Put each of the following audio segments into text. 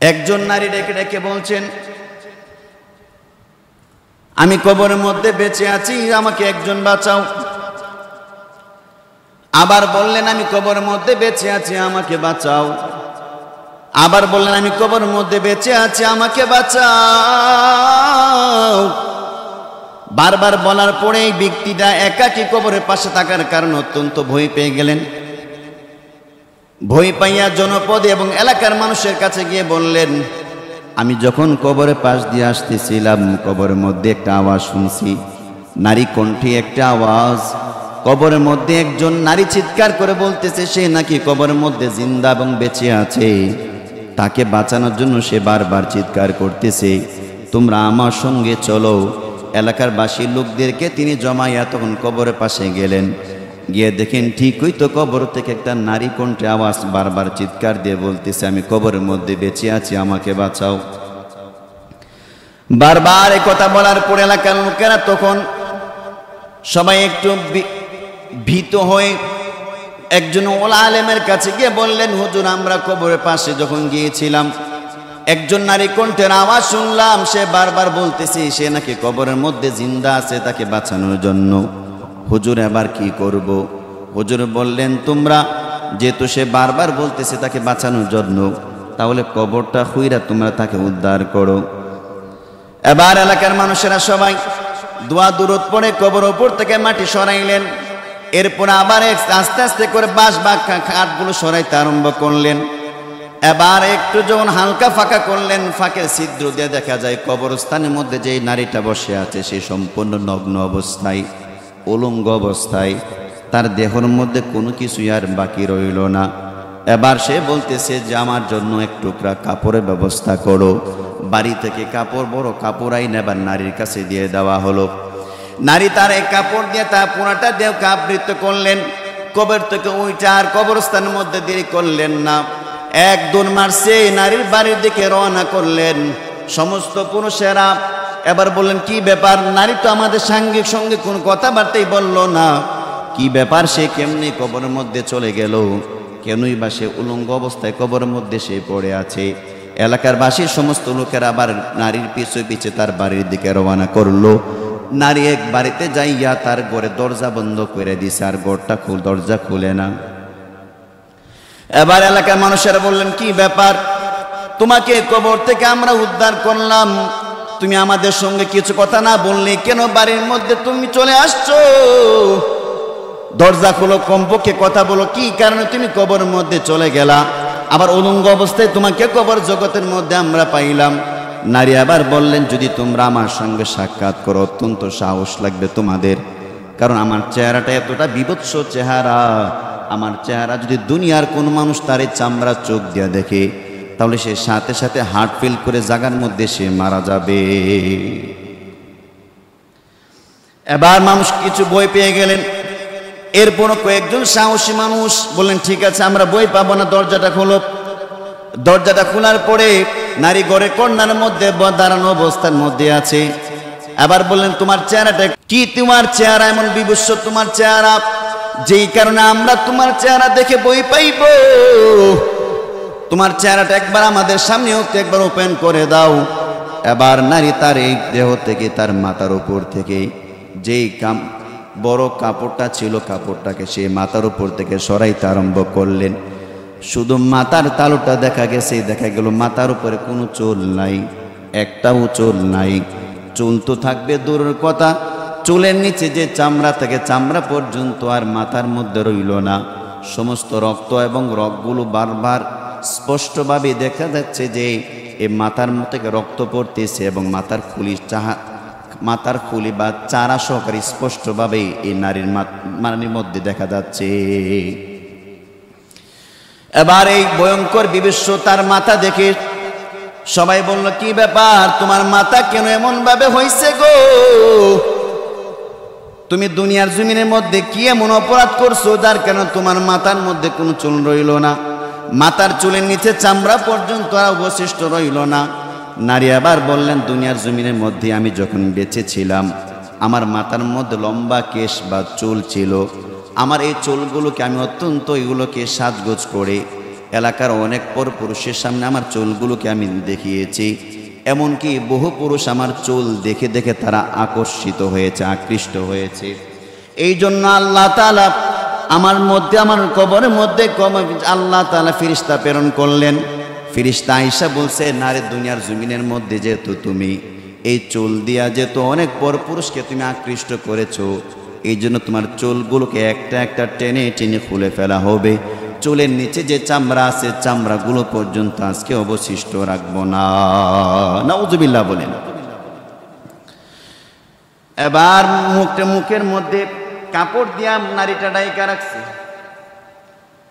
একজন নারী ডেকে ডেকে বলছেন, আমি কবরের মধ্যে বেঁচে আছি, আমাকে একজন বাঁচাও। আবার বললেন, আমি কবরের মধ্যে বেঁচে আছি, আমাকে বাঁচাও। আবার বললেন, আমি কবরের মধ্যে বেঁচে আছি, আমাকে বাঁচাও। বারবার বলার পরে এই ব্যক্তিটা একাকী কবরের পাশে থাকার কারণে অত্যন্ত ভয় পেয়ে গেলেন। ভয় পাইয়া জনপদে এবং এলাকার মানুষের কাছে গিয়ে বললেন, আমি যখন কবরের পাশ দিয়ে আসতেছিলাম, কবরের মধ্যে একটা আওয়াজ শুনছি, নারী কণ্ঠে একটা আওয়াজ। কবরের মধ্যে একজন নারী চিৎকার করে বলতেছে সে নাকি কবরের মধ্যে জিন্দা এবং বেঁচে আছে, তাকে বাঁচানোর জন্য সে বারবার চিৎকার করতেছে, তোমরা আমার সঙ্গে চলো। এলাকার বাসী লোকদেরকে তিনি জমাইয়া তখন কবরের পাশে গেলেন। গিয়ে দেখেন ঠিকই তো কবর থেকে একটা নারী কণ্ঠে আওয়াজ বারবার চিৎকার দিয়ে বলতেছে, আমি কবরের মধ্যে বেঁচে আছি, আমাকে বাঁচাও। বারবার এই কথা বলার পর এলাকার লোকেরা তখন সবাই একটু ভীত হয়ে একজন ওলা আলেমের কাছে গিয়ে বললেন, হুজুর, আমরা কবরের পাশে যখন গিয়েছিলাম একজন নারী কণ্ঠের আওয়াজ শুনলাম, সে বারবার বলতেছে সে নাকি কবরের মধ্যে জিন্দা আছে, তাকে বাঁচানোর জন্য। হুজুর, এবার কি করব? হুজুর বললেন, তোমরা যেহেতু সে বারবার বলতেছে তাকে বাঁচানোর জন্য, তাহলে কবরটা খুইরা তোমরা তাকে উদ্ধার করো। এবার এলাকার মানুষেরা সবাই দোয়া দুরূদ পড়ে কবর উপর থেকে মাটি সরাইলেন। এরপর আবার আস্তে আস্তে করে বাঁশ বা কাঠগুলো সরাইতে আরম্ভ করলেন। এবার একটু যখন হালকা ফাঁকা করলেন, ফাঁকের ছিদ্র দিয়ে দেখা যায় কবরস্থানের মধ্যে যে নারীটা বসে আছে সে সম্পূর্ণ নগ্ন অবস্থায়, উলঙ্গ অবস্থায়, তার দেহের মধ্যে কোনো কিছুই আর বাকি রইল না। এবার সে বলতেছে যে আমার জন্য এক টুকরা কাপড়ের ব্যবস্থা করো। বাড়ি থেকে কাপড়, বড় কাপড় আইন এবার নারীর কাছে দিয়ে দেওয়া হলো। নারী তার এই কাপড় দিয়ে তার পুরাটা দেহকে আবৃত করলেন। কবর থেকে উইটা আর কবরস্থানের মধ্যে দেরি করলেন না, এক দৌড় মারছে নারীর বাড়ির দিকে রওনা করলেন। সমস্ত পুরুষেরা এবার বললেন, কি ব্যাপার? নারী তো আমাদের সাঙ্গিক সঙ্গে কোনো কথাবার্তাই বলল না, কি ব্যাপার? সে কেমনি কবরের মধ্যে চলে গেল? কেনই বা সে উলঙ্গ অবস্থায় কবরের মধ্যে সে পড়ে আছে? এলাকার বাসীর সমস্ত লোকেরা আবার নারীর পিছু পিছে তার বাড়ির দিকে রওনা করলো। নারী এক বাড়িতে যাইয়া তার ঘরে দরজা বন্ধ করে দিছে, আর ঘরটা দরজা খুলে না। এবার এলাকার মানুষেরা বললেন, কি ব্যাপার? তোমাকে কবর থেকে আমরা উদ্ধার করলাম, তুমি আমাদের সঙ্গে কিছু কথা না বললে কেন বাড়ির মধ্যে তুমি চলে আসছো? দরজা খুলো, কমপক্ষে কথা বলো, কি কারণে তুমি কবরের মধ্যে চলে গেলা? আবার উলঙ্গ অবস্থায় তোমাকে কবর জগতের মধ্যে আমরা পাইলাম। নারী আবার বললেন, যদি তোমরা আমার সঙ্গে সাক্ষাৎ করো অত্যন্ত সাহস লাগবে তোমাদের, কারণ আমার চেহারাটা এতটা বিভৎস চেহারা। আমার চেহারা যদি দুনিয়ার কোন মানুষ তার এই চামড়া চোখ দিয়া দেখে, তাহলে সে সাথে সাথে হার্ট ফেল করে জায়গার মধ্যে সে মারা যাবে। এবার মানুষ কিছু ভয় পেয়ে গেলেন। এরপরও কয়েকজন সাহসী মানুষ বললেন, ঠিক আছে, আমরা ভয় পাবো না, দরজাটা খোলো। দরজাটা খোলার পরে নারী ঘরে কর্নার মধ্যে দাঁড়ানো অবস্থার মধ্যে আছে। আবার বললেন, তোমার চেহারাটা কি? তোমার চেহারা এমন বিভৎস, তোমার চেহারা, যেই কারণে আমরা তোমার চেহারা দেখে ভয় পাইব। তোমার চেহারাটা একবার আমাদের সামনে একবার ওপেন করে দাও। এবার নারী তার এই দেহ থেকে, তার মাথার উপর থেকে যেই বড় কাপড়টা ছিল, কাপড়টাকে সে মাথার উপর থেকে সরাইতে আরম্ভ করলেন। শুধু মাথার তালুটা দেখা গেছে, দেখা গেল মাথার উপরে কোনো চুল নাই, একটাও চুল নাই। চুল তো থাকবে দূরের কথা, চুলের নিচে যে চামড়া থেকে চামড়া পর্যন্ত আর মাথার মধ্যে রইল না। সমস্ত রক্ত এবং রগগুলো বারবার স্পষ্টভাবে দেখা যাচ্ছে যে এই মাথার থেকে রক্ত পড়তেছে, এবং মাথার খুলি বা চারা সহকারে স্পষ্টভাবে এই নারীর মধ্যে দেখা যাচ্ছে। এবার এই ভয়ঙ্কর বিভৎস তার মাথা দেখে সবাই বলল, কি ব্যাপার? তোমার মাথা কেন এমন ভাবে হয়েছে গো? তুমি দুনিয়ার জমিনের মধ্যে কি এমন অপরাধ করছো যার কারণে তোমার মাথার মধ্যে কোনো চুল রইল না, মাথার চুলের নিচে চামড়া পর্যন্ত অবশিষ্ট রইল না? নারী আবার বললেন, দুনিয়ার জমিনের মধ্যে আমি যখন বেঁচে ছিলাম, আমার মাথার মধ্যে লম্বা কেশ বা চুল ছিল। আমার এই চুলগুলোকে আমি অত্যন্ত এগুলোকে সাজগোজ করে এলাকার অনেক পর পুরুষের সামনে আমার চুলগুলোকে আমি দেখিয়েছি, এমনকি বহু পুরুষ আমার চুল দেখে দেখে তারা আকর্ষিত হয়েছে, আকৃষ্ট হয়েছে। এই জন্য আল্লাহ তাআলা আমার মধ্যে, আমার কবরের মধ্যে আল্লাহ তাআলা ফেরেশতা প্রেরণ করলেন। ফেরেশতা আয়েশা বলছে, নারে দুনিয়ার জমিনের মধ্যে যেহেতু তুমি এই চুল দিয়া যেহেতু অনেক পর পুরুষকে তুমি আকৃষ্ট করেছো, এই জন্য তোমার চুলগুলোকে একটা একটা টেনে টেনে খুলে ফেলা হবে। চুলের নিচে যে চামড়া আছে চামড়াগুলো পর্যন্ত আজকে অবশিষ্ট রাখবো না। নাউজুবিল্লাহ বলেন। এবার মুখের মধ্যে কাপড় দিয়া নারীটা ডাইকা রাখছে।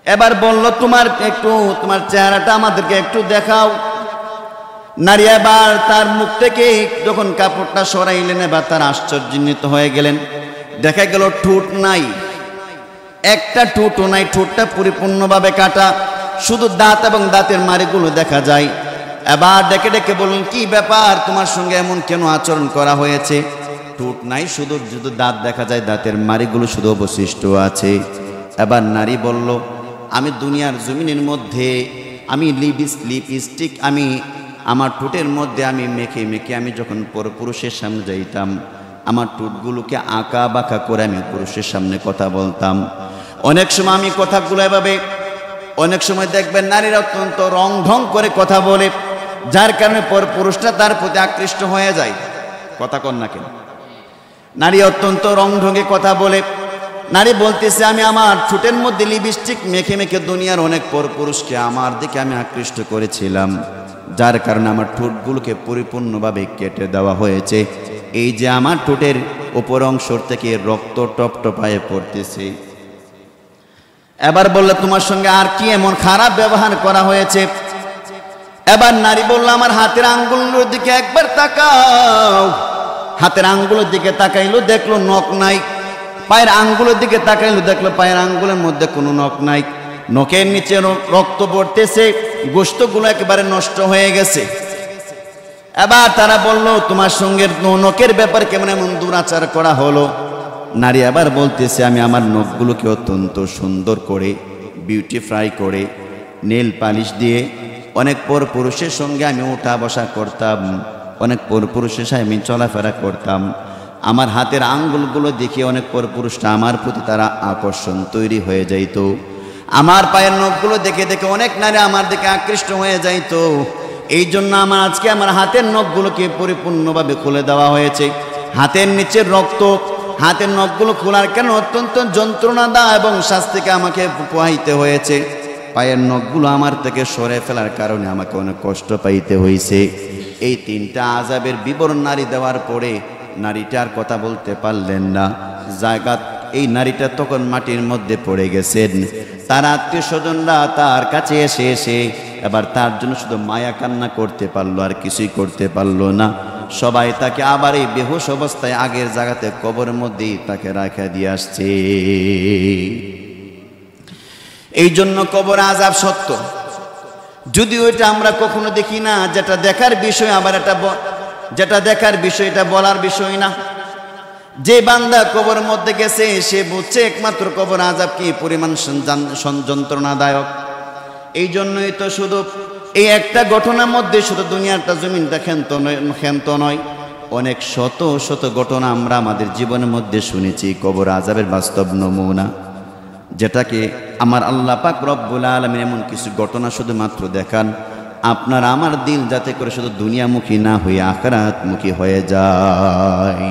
এবার বলল, তোমার চেহারাটা আমাদেরকে একটু দেখাও। নারী এবার তার মুখ থেকে যখন কাপড়টা সরাইলেন, এবার তার আশ্চর্যান্বিত হয়ে গেলেন। দেখা গেল ঠোঁট নাই, একটা ঠোঁটও নাই, ঠোঁটটা পরিপূর্ণভাবে কাটা, শুধু দাঁত এবং দাঁতের মাড়িগুলো দেখা যায়। এবার ডেকে ডেকে বললেন, কি ব্যাপার, তোমার সঙ্গে এমন কেন আচরণ করা হয়েছে? ঠোঁট নাই, শুধু দাঁত দেখা যায়, দাঁতের মাড়িগুলো শুধু অবশিষ্ট আছে। এবার নারী বলল, আমি দুনিয়ার জমিনের মধ্যে আমি লিপস্টিক আমি আমার ঠোঁটের মধ্যে আমি মেখে মেখে আমি যখন পুরুষের সামনে যাইতাম, আমার ঠোঁটগুলোকে আঁকা বাঁকা করে আমি পুরুষের সামনে কথা বলতাম। অনেক সময় আমি কথাগুলো এভাবে, অনেক সময় দেখবেন নারীরা অত্যন্ত রং ঢং করে কথা বলে, যার কারণে পুরুষটা তার প্রতি আকৃষ্ট হয়ে যায়। কথা কন না কেন? নারী অত্যন্ত রং ঢঙে কথা বলে। নারী বলতেছে, আমি আমার ঠোঁটের মধ্যে লিপস্টিক মেখে মেখে দুনিয়ার অনেক পুরুষকে আমার দিকে আমি আকৃষ্ট করেছিলাম, যার কারণে আমার ঠোঁটগুলোকে পরিপূর্ণভাবে কেটে দেওয়া হয়েছে। এই যে আমার ঠোঁটের উপর অংশ থেকে রক্ত টপ টপায়ে পড়তেছে। এবার বললে, তোমার সঙ্গে আর কি এমন খারাপ ব্যবহার করা হয়েছে? এবার নারী বলল, আমার হাতের আঙ্গুলের দিকে একবার তাকাও। হাতের আঙ্গুলের দিকে তাকাইলো, দেখলো নখ নাই। পায়ের আঙ্গুলের দিকে তাকাইলো, দেখলো পায়ের আঙ্গুলের মধ্যে কোনো নখ নাই। নখের নিচে রক্ত পড়তেছে, গোশতগুলো একেবারে নষ্ট হয়ে গেছে। এবার তারা বলল, তোমার সঙ্গে নখের ব্যাপার কেমন এমন দুরাচার করা হলো? নারী আবার বলতেছে, আমি আমার নখগুলোকে অত্যন্ত সুন্দর করে বিউটিফাই করে নেল পালিশ দিয়ে অনেক পুরুষের সঙ্গে আমি ওঠা বসা করতাম, অনেক পুরুষের সাথে আমি চলাফেরা করতাম। আমার হাতের আঙ্গুলগুলো দেখে অনেক পুরুষরা আমার প্রতি তারা আকর্ষণ তৈরি হয়ে যাইত। আমার পায়ের নখগুলো দেখে দেখে অনেক নারী আমার দিকে আকৃষ্ট হয়ে যাইত। এই জন্য আমার আজকে আমার হাতের নখগুলোকে পরিপূর্ণভাবে খুলে দেওয়া হয়েছে। হাতের নিচের রক্ত, হাতের নখগুলো খোলার কেন অত্যন্ত যন্ত্রণাদায়ক এবং শাস্তিকে আমাকে পোহাইতে হয়েছে। পায়ের নখগুলো আমার থেকে সরে ফেলার কারণে আমাকে অনেক কষ্ট পাইতে হয়েছে। এই তিনটা আযাবের বিবরণ নারী দেওয়ার পরে নারীটা আর কথা বলতে পারলেন না। এই নারীটা তখন মাটির মধ্যে পড়ে গেছেন। তার আত্মীয় স্বজনরা তার কাছে এসে এবার তার জন্য শুধু মায়া কান্না করতে পারলো, আর কিছুই করতে পারলো না। সবাই তাকে আবার এই বেহুশ অবস্থায় আগের জায়গাতে কবরের মধ্যেই তাকে রাখা দিয়ে আসছে। এই জন্য কবর আযাব সত্য, যদিও এটা আমরা কখনো দেখি না। যেটা দেখার বিষয়, আবার যেটা দেখার বিষয় এটা বলার বিষয় না। যে বান্দা কবরের মধ্যে গেছে সে বুঝছে একমাত্র কবর আযাব কি পরিমাণ যন্ত্রণাদায়ক। এই জন্যই তো শুধু এই একটা ঘটনার মধ্যে শুধু দুনিয়াটা জমিনটা ক্ষান্ত নয়, অনেক শত শত ঘটনা আমরা আমাদের জীবনের মধ্যে শুনেছি কবর আযাবের বাস্তব নমুনা, যেটাকে আমার আল্লাহ পাক রব্বুল আলামিন এমন কিছু ঘটনা শুধুমাত্র দেখান আপনার আমার দিল যাতে করে শুধু দুনিয়ামুখী না হয়ে আখিরাতমুখী হয়ে যায়।